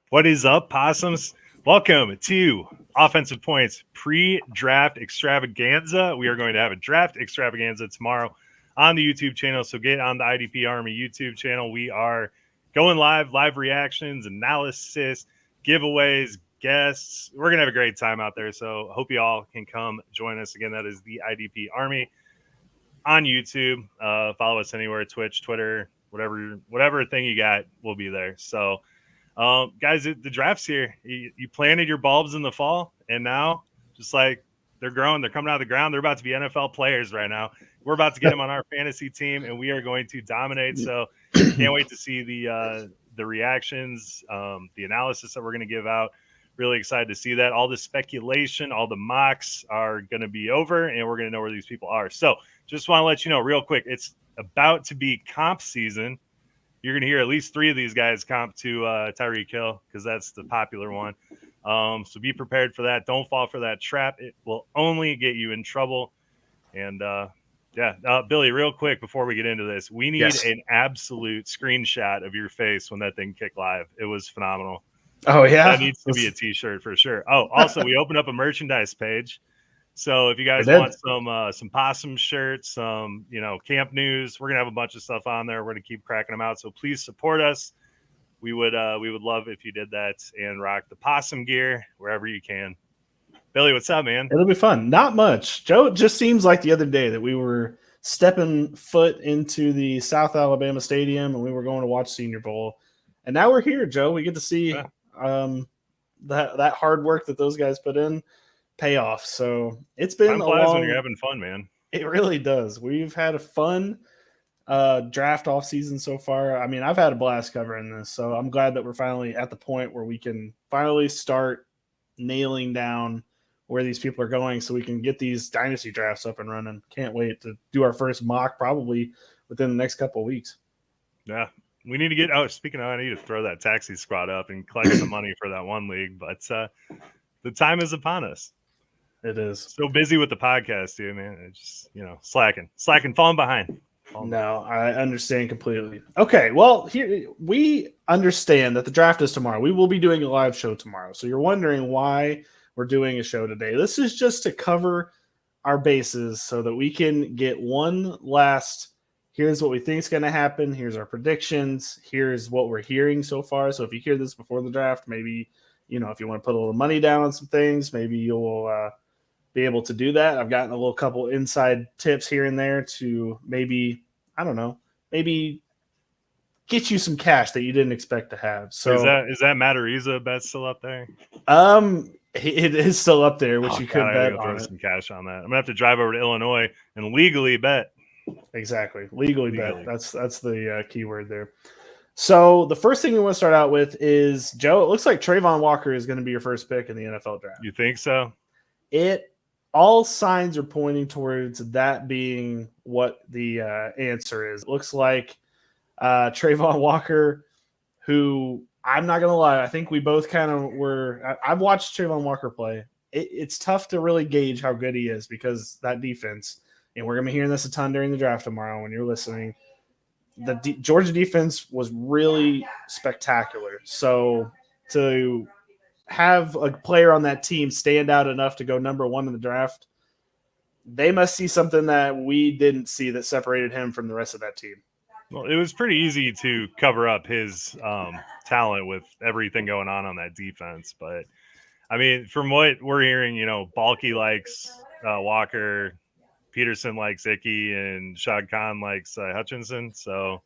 What is up, possums? Welcome to Offensive Points pre-draft extravaganza. We are going to have a draft extravaganza tomorrow on the YouTube channel. So get on the IDP Army YouTube channel. We are going live reactions, analysis, giveaways, guests. We're going to have a great time out there. So hope you all can come join us. Again, that is the IDP Army on YouTube. Follow us anywhere, Twitch, Twitter, whatever thing you got, we'll be there. So guys, the draft's here. You planted your bulbs in the fall, and now just like they're growing, they're coming out of the ground. They're about to be NFL players right now. We're about to get them on our fantasy team, and we are going to dominate. So can't wait to see the reactions, the analysis that we're going to give out. Really excited to see that. All the speculation, all the mocks are going to be over, and we're going to know where these people are. So just want to let you know real quick, it's about to be comp season. You're going to hear at least 3 of these guys comp to Tyreek Hill because that's the popular one. So be prepared for that. Don't fall for that trap. It will only get you in trouble. And, Billy, real quick before we get into this, we need an absolute screenshot of your face when that thing kicked live. It was phenomenal. Oh, yeah? That needs to be a T-shirt for sure. Oh, also, we opened up a merchandise page. So if you guys want some possum shirts, some camp news, we're gonna have a bunch of stuff on there. We're gonna keep cracking them out. So please support us. We would love if you did that and rock the possum gear wherever you can. Billy, what's up, man? It'll be fun. Not much, Joe. It just seems like the other day that we were stepping foot into the South Alabama Stadium and we were going to watch Senior Bowl, and now we're here, Joe. We get to see that hard work that those guys put in pay off. So it's been time flies when you're having fun, man. It really does. We've had a fun draft off season so far. I mean, I've had a blast covering this, so I'm glad that we're finally at the point where we can finally start nailing down where these people are going so we can get these dynasty drafts up and running. Can't wait to do our first mock probably within the next couple of weeks. Yeah. We need to get speaking of, I need to throw that taxi squad up and collect some money for that one league, but the time is upon us. It is. So busy with the podcast, dude, man. It's just, slacking, falling behind. No, I understand completely. Okay, well, here we understand that the draft is tomorrow. We will be doing a live show tomorrow. So you're wondering why we're doing a show today. This is just to cover our bases so that we can get one last, here's what we think is going to happen. Here's our predictions. Here's what we're hearing so far. So if you hear this before the draft, maybe, if you want to put a little money down on some things, maybe you'll be able to do that. I've gotten a little couple inside tips here and there to maybe get you some cash that you didn't expect to have. So is that Matt Ariza bet still up there? It is still up there, which you could bet go on. Throw some cash on that. I'm gonna have to drive over to Illinois and legally bet. Exactly, legally bet. That's the key word there. So the first thing we want to start out with is, Joe, it looks like Trayvon Walker is going to be your first pick in the NFL draft. You think so? All signs are pointing towards that being what the answer is. It looks like Trayvon Walker, who I'm not going to lie, I think we both kind of were. I've watched Trayvon Walker play. It's tough to really gauge how good he is because that defense, and we're going to be hearing this a ton during the draft tomorrow when you're listening, the Georgia defense was really spectacular. So to have a player on that team stand out enough to go number 1 in the draft, they must see something that we didn't see that separated him from the rest of that team. Well, it was pretty easy to cover up his talent with everything going on that defense. But, I mean, from what we're hearing, Balky likes Walker, Peterson likes Icky, and Shad Khan likes Hutchinson. So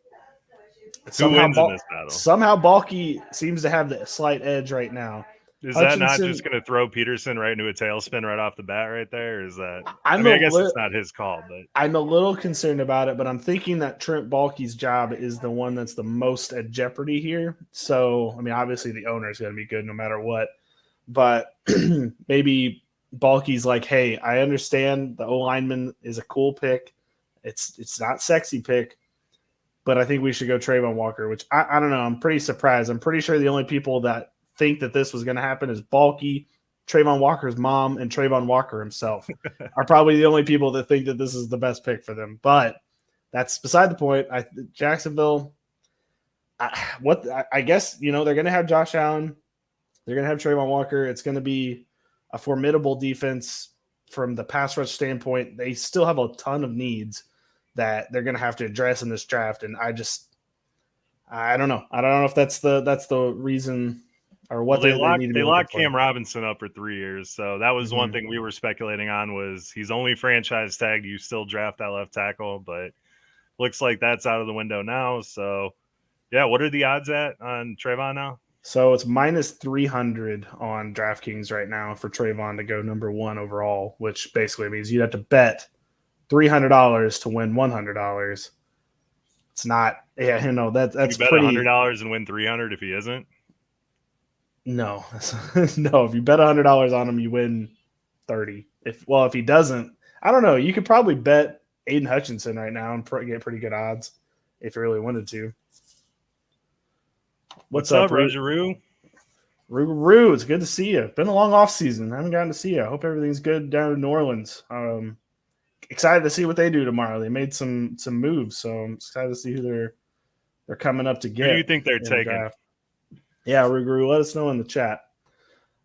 who wins in this battle? Somehow Balky seems to have the slight edge right now. Is that not just going to throw Peterson right into a tailspin right off the bat right there? Or is that – I guess it's not his call. But I'm a little concerned about it, but I'm thinking that Trent Baalke's job is the one that's the most at jeopardy here. So, obviously the owner is going to be good no matter what. But maybe Baalke's like, hey, I understand the O-lineman is a cool pick. It's not sexy pick, but I think we should go Trayvon Walker, which I don't know. I'm pretty surprised. I'm pretty sure the only people that think that this was going to happen is Baalke, Trayvon Walker's mom, and Trayvon Walker himself are probably the only people that think that this is the best pick for them. But that's beside the point. Jacksonville, I guess, they're going to have Josh Allen. They're going to have Trayvon Walker. It's going to be a formidable defense from the pass rush standpoint. They still have a ton of needs that they're going to have to address in this draft. And I don't know. I don't know if that's the reason or what they need to be. They locked Cam Robinson up for 3 years. So that was one thing we were speculating on was he's only franchise tagged. You still draft that left tackle, but looks like that's out of the window now. So yeah, what are the odds on Trayvon now? So it's minus 300 on DraftKings right now for Trayvon to go number 1 overall, which basically means you'd have to bet $300 to win $100. It's not, that's you bet pretty. $100 and win $300 if he isn't. No, no. If you bet $100 on him, you win 30. If he doesn't, I don't know. You could probably bet Aiden Hutchinson right now and get pretty good odds if you really wanted to. What's up, Rogeroo? Rogeroo, it's good to see you. Been a long off season. I haven't gotten to see you. I hope everything's good down in New Orleans. Excited to see what they do tomorrow. They made some moves, so I'm excited to see who they're coming up to get. Who do you think they're taking? Yeah, Rogeroo, let us know in the chat.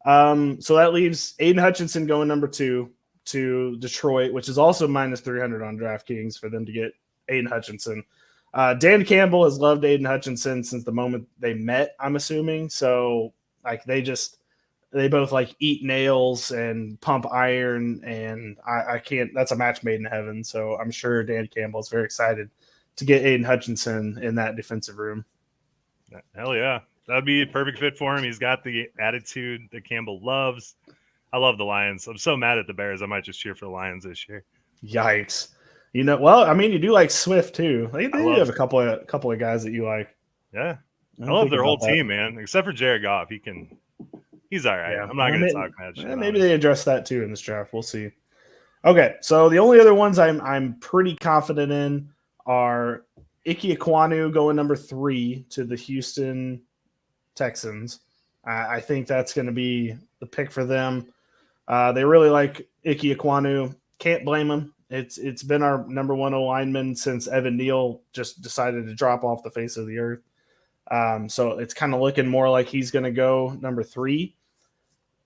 So that leaves Aiden Hutchinson going number 2 to Detroit, which is also minus 300 on DraftKings for them to get Aiden Hutchinson. Dan Campbell has loved Aiden Hutchinson since the moment they met, I'm assuming. So like they both like eat nails and pump iron, and I can't, that's a match made in heaven. So I'm sure Dan Campbell is very excited to get Aiden Hutchinson in that defensive room. Hell yeah. That'd be a perfect fit for him. He's got the attitude that Campbell loves. I love the Lions. I'm so mad at the Bears. I might just cheer for the Lions this year. Yikes. You do like Swift too. They have a couple of guys that you like. Yeah. I love their whole team, man. Except for Jared Goff. He's all right. Yeah. I'm not going to talk that shit. Maybe they address that too in this draft. We'll see. Okay. So the only other ones I'm pretty confident in are Ike Ekwonu going number 3 to the Houston Texans. I think that's going to be the pick for them. They really like Ike Ekwonu. Can't blame them. It's been our number 1 lineman since Evan Neal just decided to drop off the face of the earth. So it's kind of looking more like he's going to go number 3.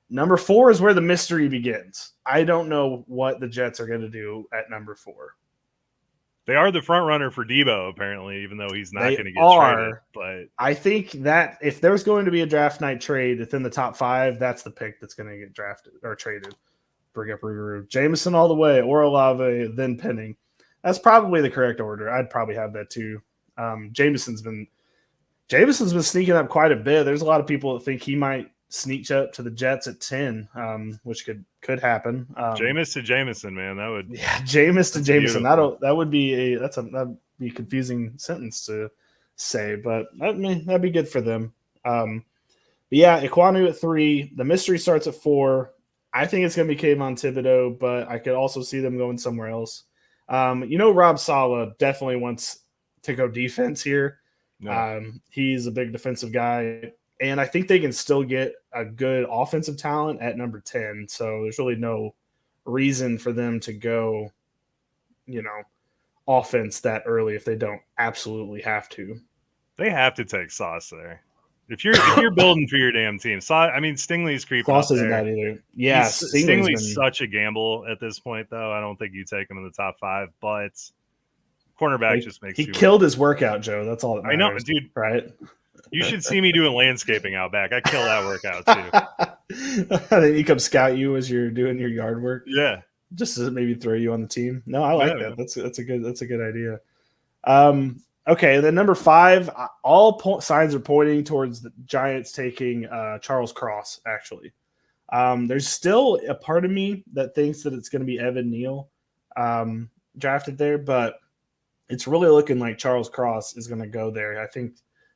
Number 4 is where the mystery begins. I don't know what the Jets are going to do at number 4. They are the front runner for Debo, apparently, even though he's not going to get traded. But I think that if there's going to be a draft night trade within the top 5, that's the pick that's going to get drafted or traded. Bring up Rougarou. Jameson all the way, or Olave, then Penning. That's probably the correct order. I'd probably have that too. Jameson's been sneaking up quite a bit. There's a lot of people that think he might sneak up to the Jets at 10, which could happen. Jameis to Jameson, man, that would Jameis to Jameson. That'd be a confusing sentence to say, but that'd be good for them. But yeah, Ekwonu at 3. The mystery starts at 4. I think it's going to be Kayvon Thibodeau, but I could also see them going somewhere else. Rob Saleh definitely wants to go defense here. No. He's a big defensive guy, and I think they can still get a good offensive talent at number 10. So there's really no reason for them to go, offense that early if they don't absolutely have to. They have to take Sauce there. If you're building for your damn team, Stingley's creeping up there. Sauce isn't that either. Yeah, Stingley's such a gamble at this point, though. I don't think you take him in the top 5, but cornerback just makes. He killed his workout, Joe. That's all that matters. I know, dude. Right? You should see me doing landscaping out back. I kill that workout too. Then he comes scout you as you're doing your yard work. Yeah, just to maybe throw you on the team. No, I like that. That's a good idea. Okay, then number 5, all signs are pointing towards the Giants taking Charles Cross, actually. There's still a part of me that thinks that it's going to be Evan Neal drafted there, but it's really looking like Charles Cross is going to go there. I think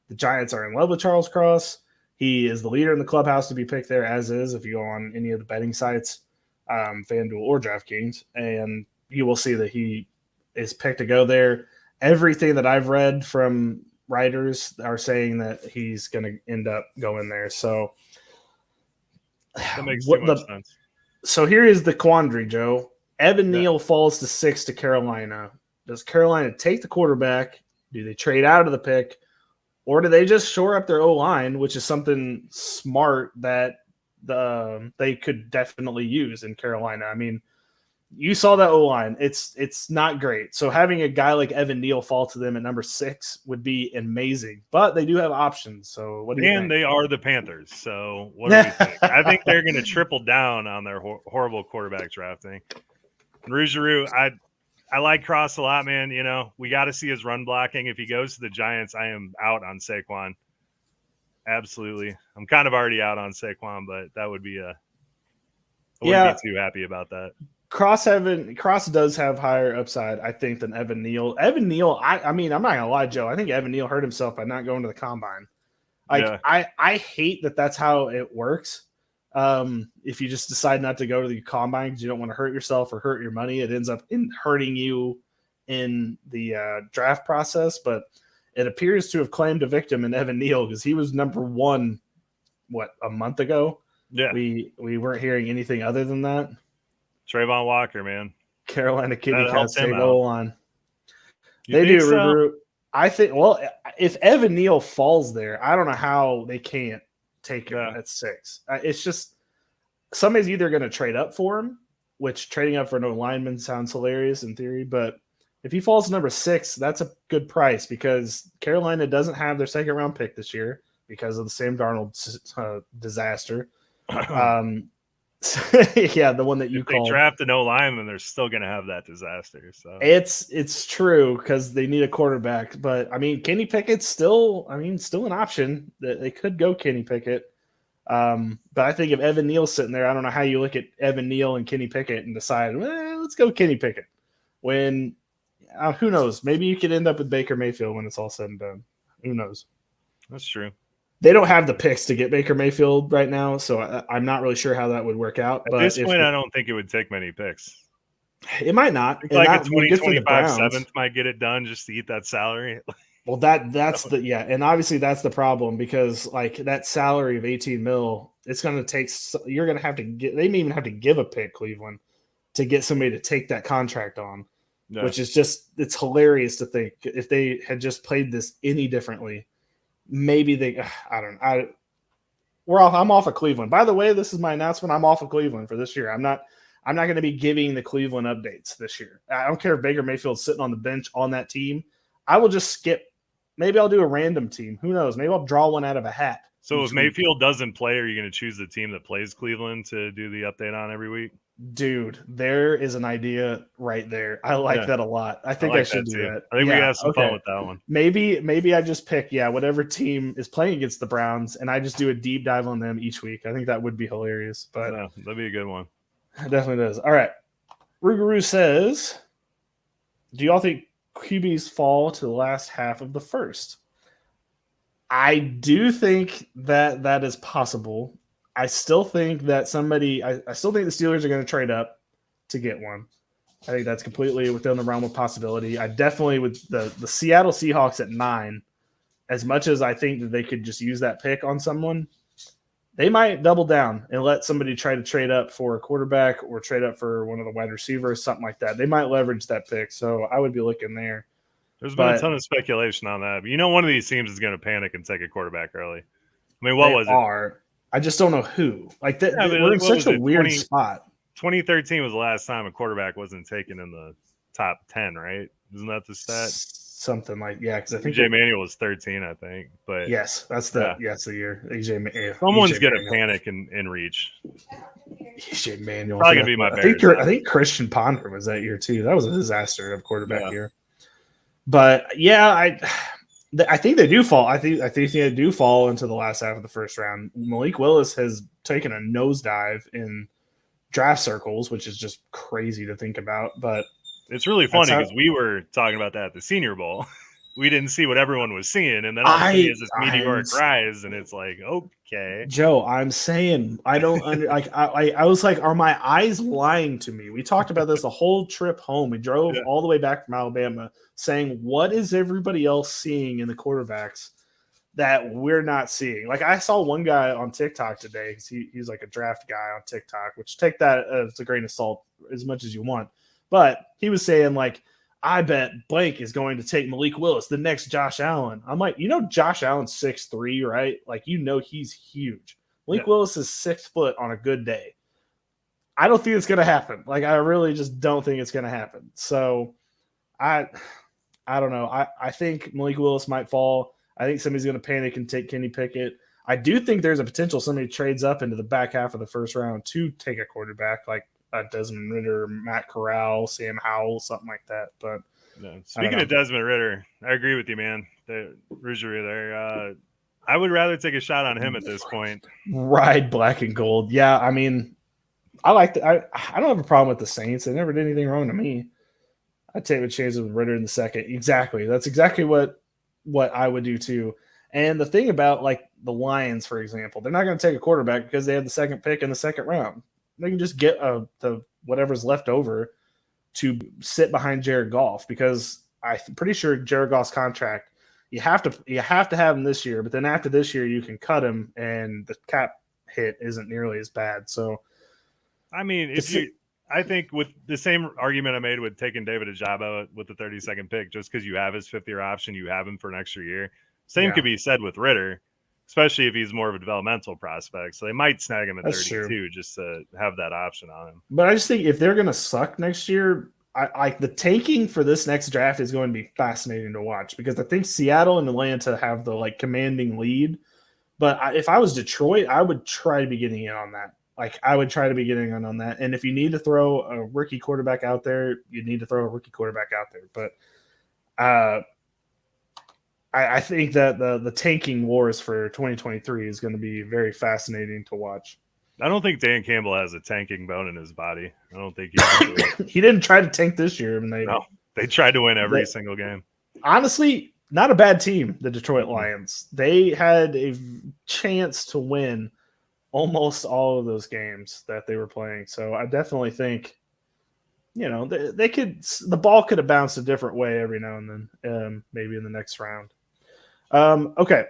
the Giants are in love with Charles Cross. He is the leader in the clubhouse to be picked there, as is, if you go on any of the betting sites, FanDuel or DraftKings, and you will see that he is picked to go there. Everything that I've read from writers are saying that he's going to end up going there. So that makes too much sense. So here is the quandary, Joe. Evan Neal falls to 6 to Carolina. Does Carolina take the quarterback? Do they trade out of the pick? Or do they just shore up their O-line, which is something smart that they could definitely use in Carolina? I mean, you saw that O-line. It's not great. So having a guy like Evan Neal fall to them at number 6 would be amazing. But they do have options. So what do you think? And they are the Panthers. So what do we think? I think they're going to triple down on their horrible quarterback drafting. Rougeroux, I like Cross a lot, man. You know, we got to see his run blocking. If he goes to the Giants, I am out on Saquon. Absolutely. I'm kind of already out on Saquon, but that would be I wouldn't be too happy about that. Cross does have higher upside, I think, than Evan Neal. Evan Neal, I mean, I'm not gonna lie, Joe. I think Evan Neal hurt himself by not going to the combine. Like, I hate that that's how it works. If you just decide not to go to the combine because you don't want to hurt yourself or hurt your money, it ends up hurting you in the draft process. But it appears to have claimed a victim in Evan Neal because he was number 1, a month ago? Yeah. We weren't hearing anything other than that. Trayvon Walker, man. Carolina Kitty Cats take O-line. They do, so? I think, well, if Evan Neal falls there, I don't know how they can't take him at 6. It's just somebody's either going to trade up for him, which trading up for no lineman sounds hilarious in theory, but if he falls to number 6, that's a good price because Carolina doesn't have their second round pick this year because of the Sam Darnold disaster. Yeah, the one that you called. If they draft a no lineman, they're still going to have that disaster. So it's true because they need a quarterback. But I mean, Kenny Pickett's still an option. They could go Kenny Pickett. But I think if Evan Neal's sitting there, I don't know how you look at Evan Neal and Kenny Pickett and decide, well, let's go Kenny Pickett. When who knows? Maybe you could end up with Baker Mayfield when it's all said and done. Who knows? That's true. They don't have the picks to get Baker Mayfield right now, so I'm not really sure how that would work out. At this point, I don't think it would take many picks. It might not. Like a 20-25 7th might get it done just to eat that salary. Well, that's and obviously that's the problem because like that salary of 18 mil, it's going to take. You're going to have to get. They may even have to give a pick Cleveland to get somebody to take that contract on, which is just it's hilarious to think if they had just played this any differently. Maybe they, I'm off of Cleveland. By the way, this is my announcement. I'm off of Cleveland for this year. I'm not going to be giving the Cleveland updates this year. I don't care if Baker Mayfield's sitting on the bench on that team. I will just skip. Maybe I'll do a random team. Who knows? Maybe I'll draw one out of a hat. So if Mayfield doesn't play, are you going to choose the team that plays Cleveland to do the update on every week? Dude, there is an idea right there. I like that a lot. I think I should do that. I think we have some fun with that one. Maybe I just pick, whatever team is playing against the Browns, and I just do a deep dive on them each week. I think that would be hilarious. But that'd be a good one. It definitely does. All right. Rougarou says, do y'all think QBs fall to the last half of the first? I do think that is possible. I still think that I still think the Steelers are going to trade up to get one. I think that's completely within the realm of possibility. I definitely with the Seattle Seahawks at 9, as much as I think that they could just use that pick on someone, they might double down and let somebody try to trade up for a quarterback or trade up for one of the wide receivers, something like that. They might leverage that pick. So I would be looking there. There's been a ton of speculation on that. But one of these teams is going to panic and take a quarterback early. I mean, what was it? I just don't know who. Like that, we're in such a weird spot. 2013 was the last time a quarterback wasn't taken in the top 10, right? Isn't that the stat? Something like because I think EJ Manuel was 13, I think. But yes, that's the year. EJ someone's gonna panic and reach. EJ Manuel probably gonna be my I think Christian Ponder was that year too. That was a disaster of quarterback year. But I think they do fall. I think they do fall into the last half of the first round. Malik Willis has taken a nosedive in draft circles, which is just crazy to think about. But it's really funny because we were talking about that at the Senior Bowl. We didn't see what everyone was seeing, and then all of a sudden this meteoric rise, and it's like, okay, Joe, I'm saying I don't I was like, are my eyes lying to me? We talked about this the whole trip home. We drove all the way back from Alabama, saying, what is everybody else seeing in the quarterbacks that we're not seeing? Like I saw one guy on TikTok today because he's like a draft guy on TikTok, which take that as a grain of salt as much as you want, but he was saying like, I bet Blake is going to take Malik Willis, the next Josh Allen. I'm like, Josh Allen's 6'3", right? Like, he's huge. Malik Willis is 6 foot on a good day. I don't think it's going to happen. Like, I really just don't think it's going to happen. So I don't know. I think Malik Willis might fall. I think somebody's going to panic and take Kenny Pickett. I do think there's a potential somebody trades up into the back half of the first round to take a quarterback, like Desmond Ridder, Matt Corral, Sam Howell, something like that. But speaking of Desmond Ridder, I agree with you, man. The Rougerie there. I would rather take a shot on him at this point. Ride black and gold. Yeah, I mean, I like I don't have a problem with the Saints. They never did anything wrong to me. I'd take a chance with Ridder in the second. Exactly. That's exactly what I would do too. And the thing about like the Lions, for example, they're not going to take a quarterback because they have the second pick in the second round. They can just get the whatever's left over to sit behind Jared Goff, because I'm pretty sure Jared Goff's contract, you have to have him this year, but then after this year you can cut him and the cap hit isn't nearly as bad. So I mean, I think with the same argument I made with taking David Ajabo with the 32nd pick, just because you have his 5th-year option, you have him for an extra year. Same could be said with Ridder, especially if he's more of a developmental prospect. So they might snag him at 32 just to have that option on him. But I just think if they're going to suck next year, the tanking for this next draft is going to be fascinating to watch, because I think Seattle and Atlanta have the like commanding lead. But if I was Detroit, I would try to be getting in on that. Like, I would try to be getting in on that. And if you need to throw a rookie quarterback out there, you need to throw a rookie quarterback out there. But I think that the tanking wars for 2023 is going to be very fascinating to watch. I don't think Dan Campbell has a tanking bone in his body. I don't think he didn't try to tank this year. They tried to win every single game. Honestly, not a bad team, the Detroit Lions. They had a chance to win almost all of those games that they were playing. So I definitely think, they could. The ball could have bounced a different way every now and then, maybe in the next round. Okay.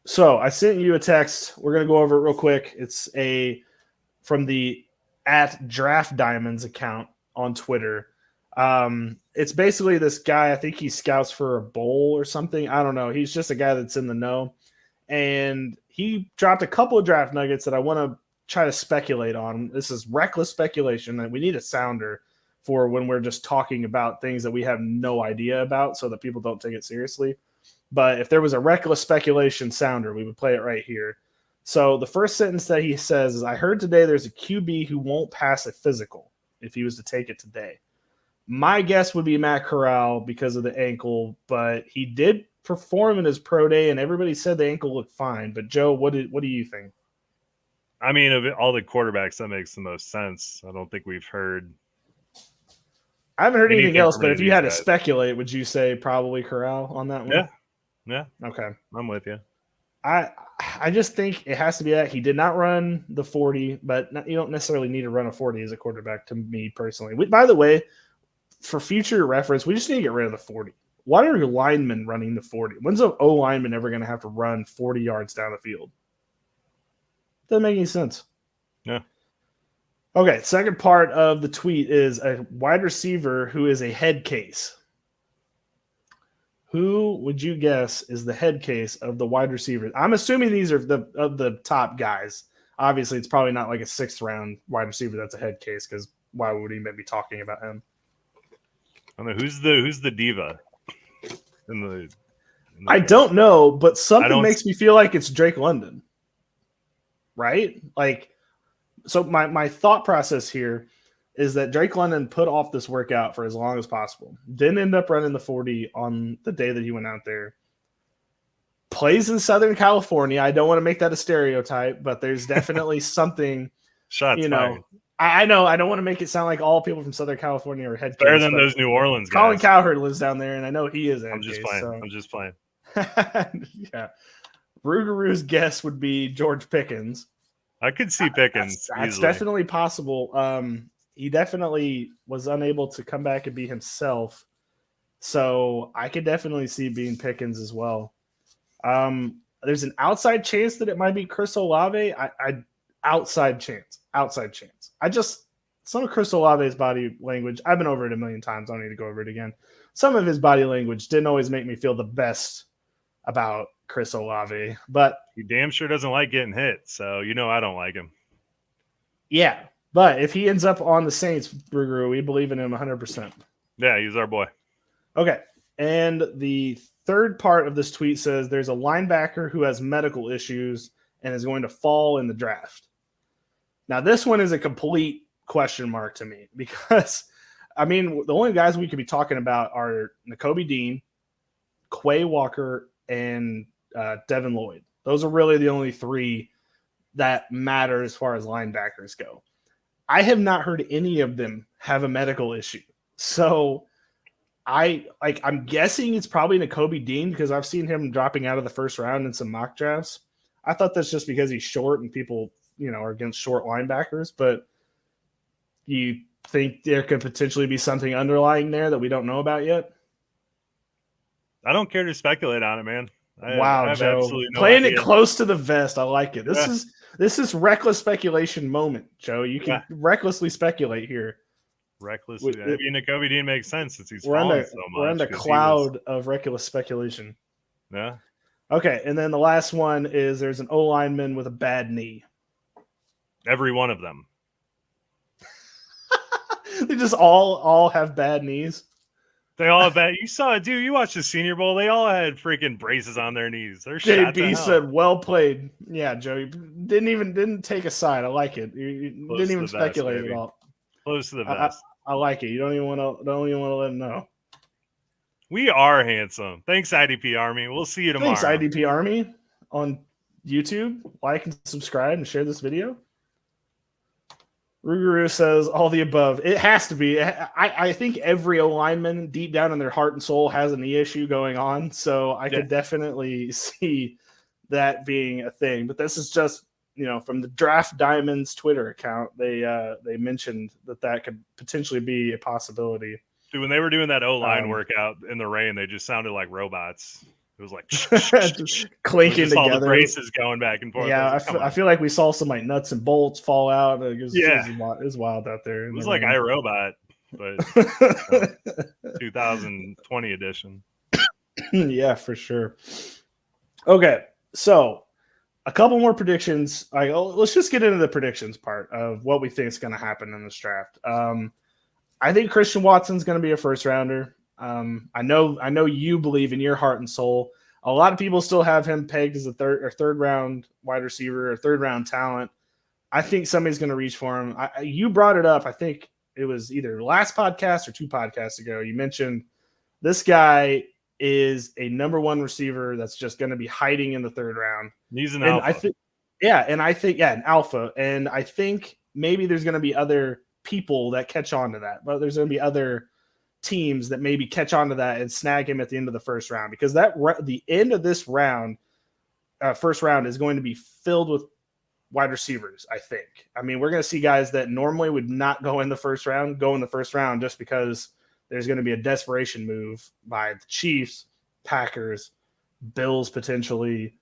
So I sent you a text. We're going to go over it real quick. It's from the @DraftDiamonds account on Twitter. It's basically this guy. I think he scouts for a bowl or something. I don't know. He's just a guy that's in the know. And he dropped a couple of draft nuggets that I want to try to speculate on. This is reckless speculation, and we need a sounder for when we're just talking about things that we have no idea about so that people don't take it seriously. But if there was a reckless speculation sounder, we would play it right here. So the first sentence that he says is, I heard today there's a QB who won't pass a physical if he was to take it today. My guess would be Matt Corral because of the ankle, but he did perform in his pro day, and everybody said the ankle looked fine. But Joe, what do you think? I mean, of all the quarterbacks, that makes the most sense. I don't think we've heard. I haven't heard anything else, but if you had to speculate, would you say probably Corral on that one? Yeah. Okay. I'm with you. I just think it has to be that he did not run the 40, but you don't necessarily need to run a 40 as a quarterback, to me personally. By the way, for future reference, we just need to get rid of the 40. Why are your linemen running the 40? When's an O lineman ever going to have to run 40 yards down the field? Doesn't make any sense. Yeah. Okay, second part of the tweet is a wide receiver who is a head case. Who would you guess is the head case of the wide receivers? I'm assuming these are the top guys. Obviously, it's probably not like a 6th round wide receiver that's a head case, because why would he be talking about him? I don't know who's the diva in the I don't know, but something makes me feel like it's Drake London. Right? Like, so my thought process here is that Drake London put off this workout for as long as possible. Didn't end up running the 40 on the day that he went out there. Plays in Southern California. I don't want to make that a stereotype, but there's definitely something. Shots fired. I know. I don't want to make it sound like all people from Southern California are head better than those New Orleans guys. Colin Cowherd lives down there, and I know he is. I'm just playing. Yeah. Rougaroo's guess would be George Pickens. I could see Pickens. That's definitely possible. He definitely was unable to come back and be himself. So I could definitely see being Pickens as well. There's an outside chance that it might be Chris Olave. Outside chance. I just some of Chris Olave's body language, I've been over it a million times. I don't need to go over it again. Some of his body language didn't always make me feel the best about Chris Olave, but he damn sure doesn't like getting hit. So, I don't like him. Yeah. But if he ends up on the Saints, Ruger, we believe in him 100%. Yeah, he's our boy. Okay. And the third part of this tweet says there's a linebacker who has medical issues and is going to fall in the draft. Now, this one is a complete question mark to me because, the only guys we could be talking about are Nakobe Dean, Quay Walker, and Devin Lloyd. Those are really the only three that matter as far as linebackers go. I have not heard any of them have a medical issue. So I'm guessing it's probably Nakobe Dean because I've seen him dropping out of the first round in some mock drafts. I thought that's just because he's short and people, are against short linebackers, but you think there could potentially be something underlying there that we don't know about yet? I don't care to speculate on it, man. Wow, I have Joe. absolutely no Playing idea. it close to the vest. I like it. This is reckless speculation moment, Joe. You can recklessly speculate here. Recklessly. Nakobe Dean makes sense since he's fallen so much. We're in the cloud of reckless speculation. Yeah. Okay, and then the last one is there's an O-lineman with a bad knee. Every one of them. They just all have bad knees. They all have bad. You saw it, dude. You watched the Senior Bowl. They all had freaking braces on their knees. They're JB said, "Well played." Yeah, Joey didn't take a side. I like it. You didn't even speculate at all. Close to the best. I like it. You don't even want to let them know. We are handsome. Thanks, IDP Army. We'll see you tomorrow. Thanks, IDP Army on YouTube. Like and subscribe and share this video. Ruguru says all the above. It has to be. I think every O-lineman deep down in their heart and soul has a knee issue going on. So I could definitely see that being a thing. But this is just, from the Draft Diamonds Twitter account, they mentioned that could potentially be a possibility. Dude, when they were doing that O-line workout in the rain, they just sounded like robots. It was like just clinking together. All the braces going back and forth. Yeah, I feel like we saw some like nuts and bolts fall out. It was wild out there. It was like iRobot, but 2020 edition. Yeah, for sure. Okay, so a couple more predictions. Let's just get into the predictions part of what we think is going to happen in this draft. I think Christian Watson's going to be a first rounder. I know you believe in your heart and soul. A lot of people still have him pegged as a third round wide receiver or third round talent. I think somebody's going to reach for him. You brought it up. I think it was either last podcast or 2 podcasts ago. You mentioned this guy is a number 1 receiver that's just going to be hiding in the third round. He's an alpha. An alpha. And I think maybe there's going to be other people that catch on to that, but there's going to be other teams that maybe catch on to that and snag him at the end of the first round, because the end of this round, first round, is going to be filled with wide receivers. I think. We're going to see guys that normally would not go in the first round just because there's going to be a desperation move by the Chiefs, Packers, Bills, potentially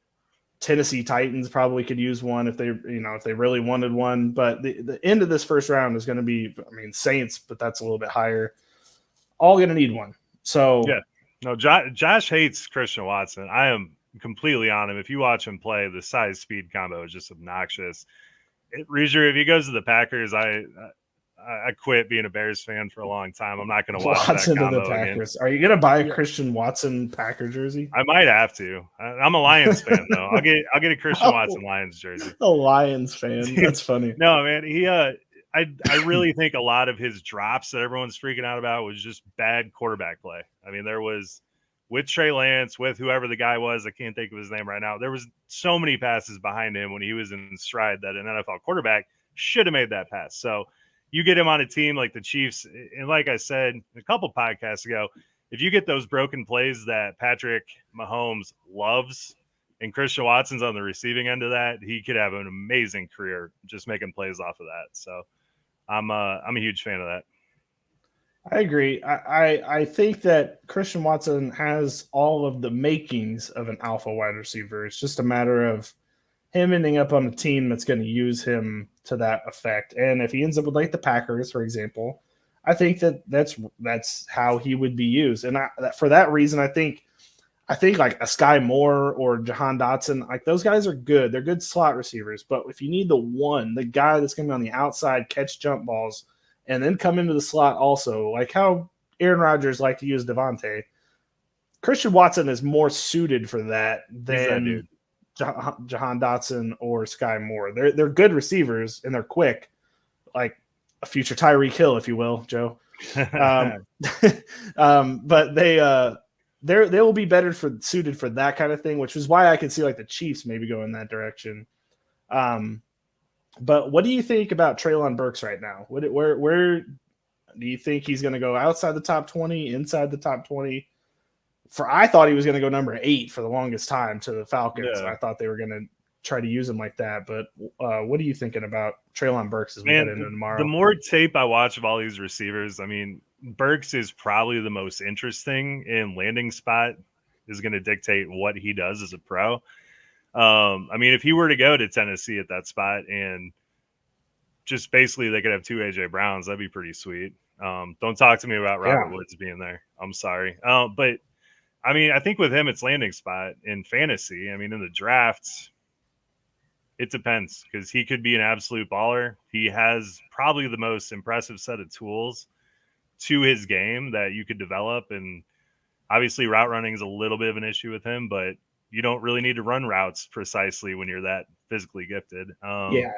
Tennessee Titans probably could use one if they really wanted one. But the end of this first round is going to be, Saints, but that's a little bit higher. All going to need one. So yeah, no, Josh hates Christian Watson. I am completely on him. If you watch him play, the size speed combo is just obnoxious. Reader, if he goes to the Packers, I quit being a Bears fan for a long time. I'm not going to watch Watson that combo to the Packers. Again. Are you going to buy a Christian Watson Packer jersey? I might have to. I'm a Lions fan though. I'll get a Christian Watson Lions jersey. A Lions fan. That's funny. No, man. He I really think a lot of his drops that everyone's freaking out about was just bad quarterback play. There was with Trey Lance, with whoever the guy was, I can't think of his name right now. There was so many passes behind him when he was in stride that an NFL quarterback should have made that pass. So you get him on a team like the Chiefs, and like I said a couple podcasts ago, if you get those broken plays that Patrick Mahomes loves, and Christian Watson's on the receiving end of that, he could have an amazing career just making plays off of that. So I'm a huge fan of that. I agree. I think that Christian Watson has all of the makings of an alpha wide receiver. It's just a matter of him ending up on a team that's going to use him to that effect. And if he ends up with like the Packers, for example, I think that's how he would be used. And for that reason, I think like a Sky Moore or Jahan Dotson, like those guys are good. They're good slot receivers. But if you need the guy that's going to be on the outside, catch jump balls, and then come into the slot also, like how Aaron Rodgers liked to use Devontae, Christian Watson is more suited for that than Jahan Dotson or Sky Moore. They're good receivers and they're quick, like a future Tyreek Hill, if you will, Joe. But they will be better suited for that kind of thing, which is why I could see like the Chiefs maybe go in that direction. But what do you think about Treylon Burks right now? Where do you think he's going to go? Outside the top 20, inside the top 20? I thought he was going to go number 8 for the longest time to the Falcons. Yeah. I thought they were going to try to use him like that. But what are you thinking about Treylon Burks as we head into tomorrow? The more tape I watch of all these receivers, I mean, Burks is probably the most interesting, and landing spot is going to dictate what he does as a pro. I mean, if he were to go to Tennessee at that spot and just basically they could have 2 A.J. Browns, that'd be pretty sweet. Don't talk to me about Robert Woods being there. I'm sorry. But I mean, I think with him, it's landing spot in fantasy. I mean, in the drafts, it depends because he could be an absolute baller. He has probably the most impressive set of tools to his game that you could develop. And obviously route running is a little bit of an issue with him, but you don't really need to run routes precisely when you're that physically gifted.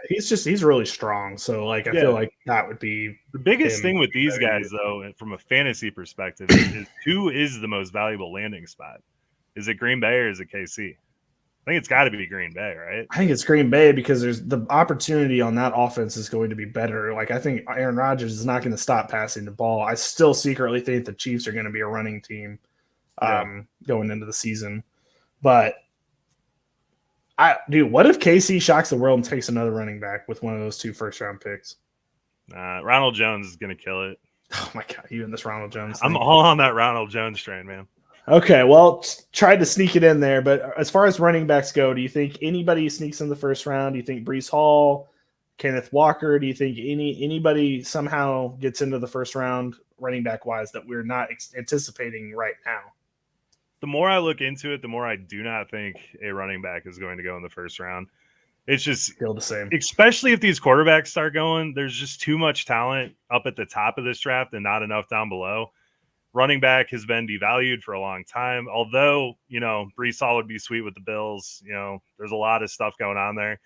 He's really strong. So like, I feel like that would be the biggest thing with these guys though, from a fantasy perspective, is who is the most valuable landing spot? Is it Green Bay or is it KC? I think it's got to be Green Bay, right? I think it's Green Bay because there's the opportunity on that offense is going to be better. Like I think Aaron Rodgers is not going to stop passing the ball. I still secretly think the Chiefs are going to be a running team going into the season. But what if KC shocks the world and takes another running back with one of those 2 first-round picks? Ronald Jones is going to kill it. Oh my God, you and this Ronald Jones thing. I'm all on that Ronald Jones train, man. Okay, well, tried to sneak it in there, but as far as running backs go, do you think anybody sneaks in the first round? Do you think Breece Hall, Kenneth Walker? Do you think anybody somehow gets into the first round running back wise that we're not anticipating right now? The more I look into it, the more I do not think a running back is going to go in the first round. It's just still the same, especially if these quarterbacks start going. There's just too much talent up at the top of this draft and not enough down below. Running back has been devalued for a long time. Although, Breece Hall would be sweet with the Bills. There's a lot of stuff going on there.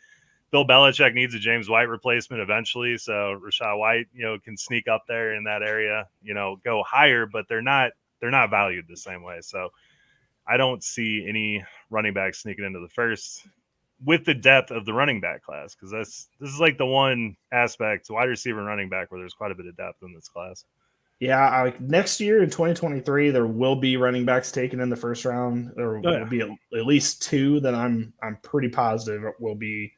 Bill Belichick needs a James White replacement eventually. So Rachaad White, can sneak up there in that area, go higher, but they're not valued the same way. So I don't see any running backs sneaking into the first with the depth of the running back class. Cause this is like the one aspect to wide receiver and running back where there's quite a bit of depth in this class. Yeah, next year in 2023, there will be running backs taken in the first round. There will be at least 2 that I'm pretty positive will be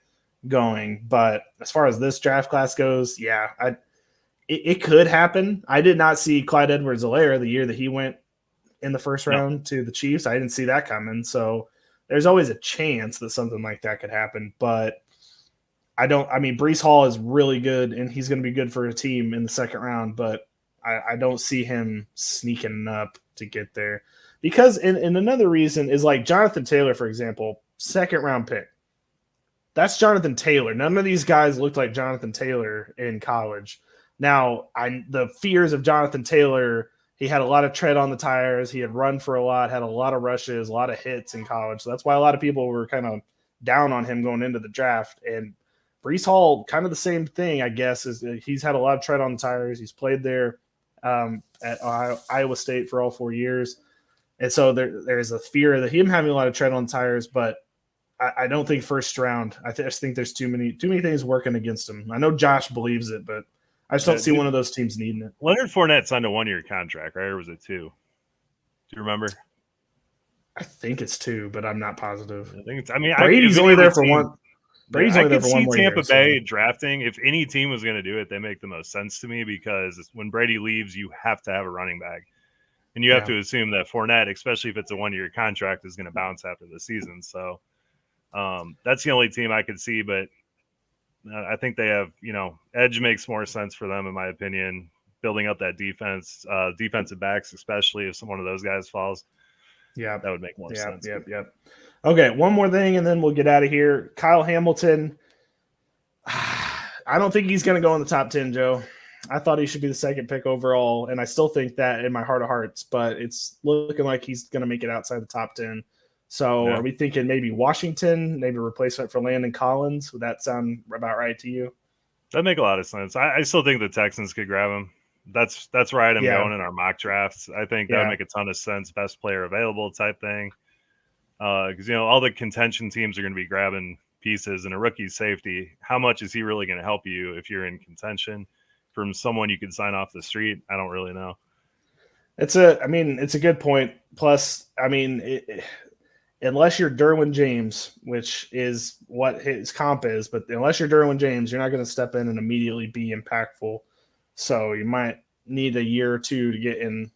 going. But as far as this draft class goes, it could happen. I did not see Clyde Edwards-Helaire the year that he went in the first round to the Chiefs. I didn't see that coming. So there's always a chance that something like that could happen. But Breece Hall is really good, and he's going to be good for a team in the second round. But I don't see him sneaking up to get there because and another reason is like Jonathan Taylor, for example, 2nd round pick. That's Jonathan Taylor. None of these guys looked like Jonathan Taylor in college. Now, the fears of Jonathan Taylor, he had a lot of tread on the tires. He had run for a lot, had a lot of rushes, a lot of hits in college. So that's why a lot of people were kind of down on him going into the draft. And Breece Hall, kind of the same thing, I guess, is he's had a lot of tread on the tires. He's played there at Iowa State for all 4 years. And so there's a fear that him having a lot of tread on tires, but I don't think first round. I just think there's too many things working against him. I know Josh believes it, but I just don't see one of those teams needing it. Leonard Fournette signed a 1-year contract, right? Or was it 2? Do you remember? I think it's 2, but I'm not positive. Brady's only there for one. Brady's only there for one more year. Tampa Bay drafting. If any team was going to do it, they make the most sense to me because when Brady leaves, you have to have a running back, and you have to assume that Fournette, especially if it's a 1-year contract, is going to bounce after the season. So That's the only team I could see, but I think they have, edge makes more sense for them, in my opinion, building up that defense, defensive backs, especially if one of those guys falls. Yeah, that would make more sense. Yep. Okay, one more thing, and then we'll get out of here. Kyle Hamilton. I don't think he's going to go in the top 10, Joe. I thought he should be the second pick overall, and I still think that in my heart of hearts, but it's looking like he's going to make it outside the top 10. So Are we thinking maybe Washington, maybe a replacement for Landon Collins? Would that sound about right to you? That'd make a lot of sense. I still think the Texans could grab him. That's right. I'm going in our mock drafts. I think that would make a ton of sense. Best player available type thing. Because, all the contention teams are going to be grabbing pieces, and a rookie safety, how much is he really going to help you if you're in contention from someone you could sign off the street? I don't really know. It's a good point. Plus, unless you're Derwin James, which is what his comp is, but unless you're Derwin James, you're not going to step in and immediately be impactful. So you might need a year or two to get him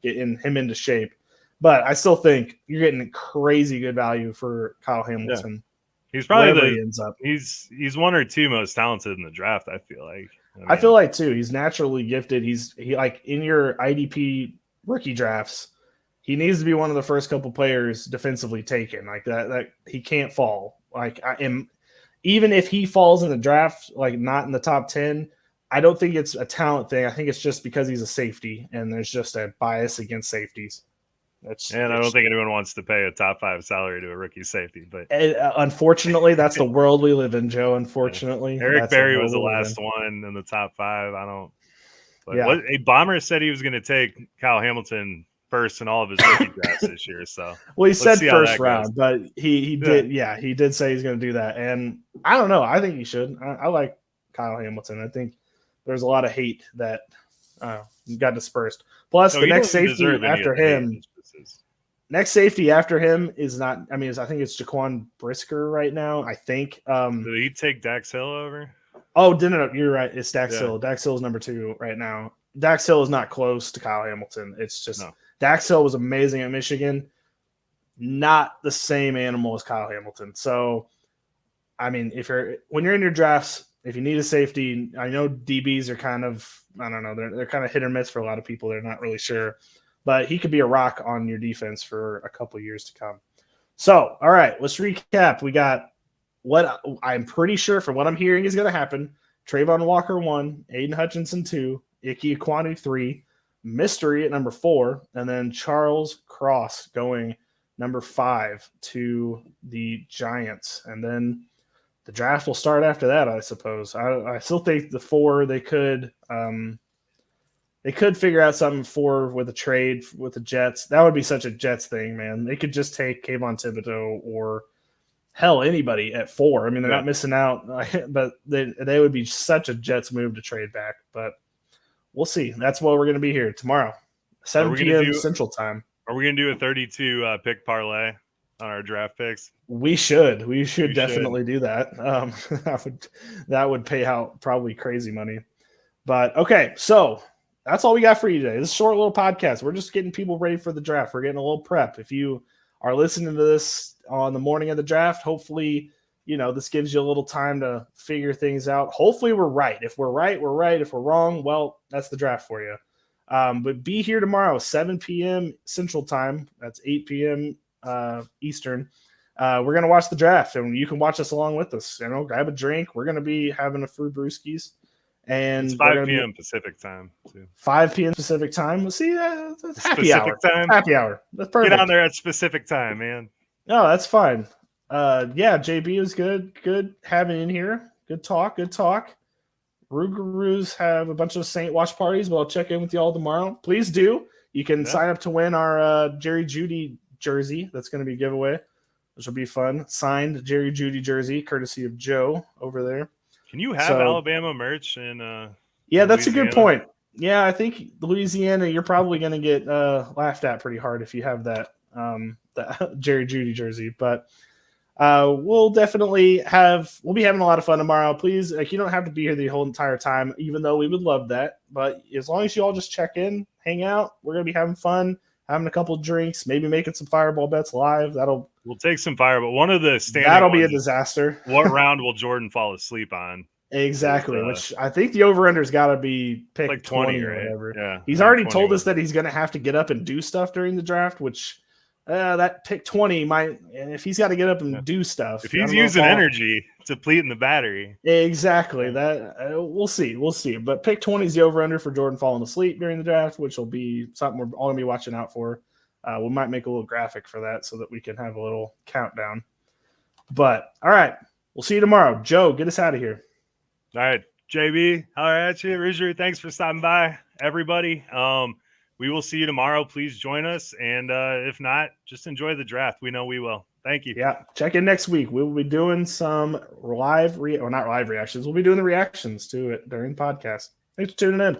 into shape. But I still think you're getting crazy good value for Kyle Hamilton. Yeah. He's probably he ends up. He's one or two most talented in the draft, I feel like. I feel like too. He's naturally gifted. He like in your IDP rookie drafts, he needs to be one of the first couple players defensively taken. Like that he can't fall. Like even if he falls in the draft, like not in the top 10, I don't think it's a talent thing. I think it's just because he's a safety and there's just a bias against safeties. I don't think anyone wants to pay a top 5 salary to a rookie safety, but unfortunately, that's the world we live in, Joe. Unfortunately, Eric Berry was the last one in the top 5. A Bomber said he was going to take Kyle Hamilton first in all of his rookie drafts this year. So, well, he said first round, but he did. Yeah, he did say he's going to do that, and I don't know. I think he should. I like Kyle Hamilton. I think there's a lot of hate that got dispersed. Plus, the next safety after him. Next safety after him is not. I think it's Jaquan Brisker right now. I think. Did he take Dax Hill over? Oh, no, you're right. It's Dax Hill. Dax Hill is number 2 right now. Dax Hill is not close to Kyle Hamilton. It's just Dax Hill was amazing at Michigan. Not the same animal as Kyle Hamilton. So, when you're in your drafts, if you need a safety, I know DBs are kind of, I don't know, they're kind of hit or miss for a lot of people. They're not really sure. But he could be a rock on your defense for a couple years to come. So, all right, let's recap. We got what I'm pretty sure from what I'm hearing is going to happen. Trayvon Walker 1, Aiden Hutchinson 2, Ike Ekwonu 3, Mystery at number 4, and then Charles Cross going number 5 to the Giants. And then the draft will start after that, I suppose. I still think the 4 they could figure out something with a trade with the Jets. That would be such a Jets thing, man. They could just take Kayvon Thibodeau or hell anybody at 4. They're not missing out, but they would be such a Jets move to trade back. But we'll see. That's what we're going to be here tomorrow, 7 p.m. Central Time. Are we going to do a 32 pick parlay on our draft picks? We should. We should definitely do that. That would pay out probably crazy money. But okay, so that's all we got for you today. This is a short little podcast. We're just getting people ready for the draft. We're getting a little prep. If you are listening to this on the morning of the draft, hopefully, this gives you a little time to figure things out. Hopefully we're right. If we're right, we're right. If we're wrong, well, that's the draft for you. But be here tomorrow, 7 p.m. Central Time. That's 8 p.m. Eastern. We're going to watch the draft, and you can watch us along with us. Grab a drink. We're going to be having a few brewskis. And it's 5 p.m. Pacific time, too. 5 p.m. Pacific time. We'll see. That's happy hour. Time. Happy hour. That's perfect. Get on there at specific time, man. No, that's fine. JB was good. Good having you in here. Good talk. Rougarous have a bunch of Saint watch parties, but I'll check in with you all tomorrow. Please do. You can sign up to win our Jerry Jeudy jersey. That's going to be a giveaway, which will be fun. Signed Jerry Jeudy jersey, courtesy of Joe over there. Can you have Alabama merch in Yeah, that's a good point. Yeah, I think Louisiana, you're probably going to get laughed at pretty hard if you have that the Jerry Jeudy jersey. But we'll be having a lot of fun tomorrow. Please, you don't have to be here the whole entire time, even though we would love that. But as long as you all just check in, hang out, we're going to be having fun, having a couple of drinks, maybe making some fireball bets live. That'll We'll take some fire, but one of the standing That'll be a ones is, disaster. what round will Jordan fall asleep on? Exactly, which I think the over-under's got to be pick Like 20 20, or right? whatever. Yeah. He's already told us that he's going to have to get up and do stuff during the draft, which that pick 20 might, if he's got to get up and do stuff. If he's using energy, depleting the battery. Exactly. That we'll see. We'll see. But pick 20 is the over-under for Jordan falling asleep during the draft, which will be something we're all going to be watching out for. We might make a little graphic for that so that we can have a little countdown. But, all right. We'll see you tomorrow. Joe, get us out of here. All right, JB, all right, Rizzer, thanks for stopping by, everybody. We will see you tomorrow. Please join us, and if not, just enjoy the draft. We know we will. Thank you. Yeah, check in next week. We will be doing some not live reactions. We'll be doing the reactions to it during the podcast. Thanks for tuning in.